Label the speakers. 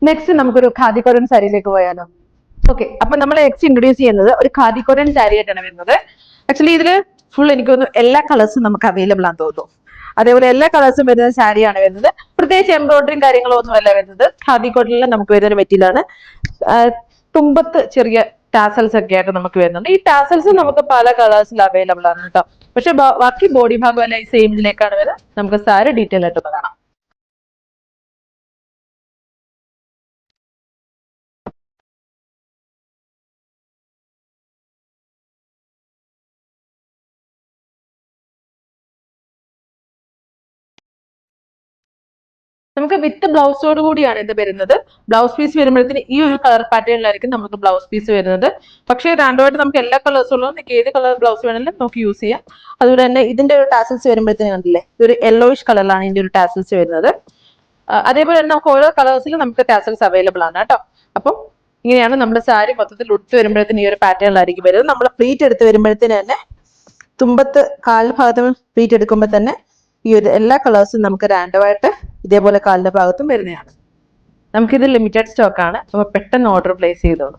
Speaker 1: Next നമുക്കൊരു khadi cotton സാരിയിലേക്ക് പോയാലോ. Okay, അപ്പൊ നമ്മൾ നെക്സ്റ്റ് ഇൻട്രൊഡ്യൂസ് ചെയ്യുന്നത് ഒരു ഖാദി കോട്ടൺ സാരി ആയിട്ടാണ് വരുന്നത്. ആക്ച്വലി ഇതില് ഫുൾ എനിക്ക് തോന്നുന്നു എല്ലാ കളേഴ്സും നമുക്ക് അവൈലബിൾ ആണെന്ന് തോന്നുന്നു. അതേപോലെ എല്ലാ കളേഴ്സും വരുന്ന സാരിയാണ് വരുന്നത്. പ്രത്യേകിച്ച് എംബ്രോയിഡറിയും കാര്യങ്ങളോ ഒന്നും അല്ല വരുന്നത്. ഖാദി കോട്ടണിൽ നമുക്ക് വരുന്ന മെറ്റീരിയൽ ആണ്. തുമ്പത്ത് ചെറിയ ടാസൽസ് ഒക്കെ ആയിട്ട് നമുക്ക് വരുന്നുണ്ട്. ഈ ടാസൽസ് നമുക്ക് പല കളേഴ്സിൽ അവൈലബിൾ ആണ് കേട്ടോ. പക്ഷെ ബാക്കി ബോഡി ഭാഗം അല്ല ഈ സെയിം ഇതിലേക്കാണ് വരുന്നത്. നമുക്ക് സാരി ഡീറ്റെയിൽ ആയിട്ട് കാണാം. നമുക്ക് വിത്ത് ബ്ലൗസോട് കൂടിയാണ് ഇത് വരുന്നത്. ബ്ലൗസ് പീസ് വരുമ്പോഴത്തേന് ഈ ഒരു കളർ പാറ്റേണിലായിരിക്കും നമുക്ക് ബ്ലൗസ് പീസ് വരുന്നത്. പക്ഷേ റാൻഡമായിട്ട് നമുക്ക് എല്ലാ കളേഴ്സും ഉള്ളത് നിങ്ങൾക്ക് ഏത് കളർ ബ്ലൗസ് വേണമെങ്കിലും നമുക്ക് യൂസ് ചെയ്യാം. അതുപോലെ തന്നെ ഇതിന്റെ ഒരു ടാസൽസ് വരുമ്പോഴത്തേന് കണ്ടില്ലേ, ഒരു യെല്ലോയിഷ് കളറിലാണ് ഇതിന്റെ ഒരു ടാസൽസ് വരുന്നത്. അതേപോലെ തന്നെ നമുക്ക് ഓരോ കളേഴ്സിലും നമുക്ക് ടാസൽസ് അവൈലബിൾ ആണ് കേട്ടോ. അപ്പം ഇങ്ങനെയാണ് നമ്മുടെ സാരി മൊത്തത്തിൽ ഉടുത്ത് വരുമ്പോഴത്തേന് ഈ ഒരു പാറ്റേണിലായിരിക്കും വരുന്നത്. നമ്മൾ പ്ലീറ്റ് എടുത്ത് വരുമ്പോഴത്തേന് തന്നെ തുമ്പത്ത് കാൽ ഭാഗത്ത് പ്ലീറ്റ് എടുക്കുമ്പോൾ തന്നെ ഈ ഒരു എല്ലാ കളേഴ്സും നമുക്ക് റാൻഡമായിട്ട് ഇതേപോലെ കാലിന്റെ ഭാഗത്തും വരുന്നതാണ്. നമുക്കിത് ലിമിറ്റഡ് സ്റ്റോക്ക് ആണ്. അപ്പോൾ പെട്ടെന്ന് ഓർഡർ പ്ലേസ് ചെയ്തോളൂ.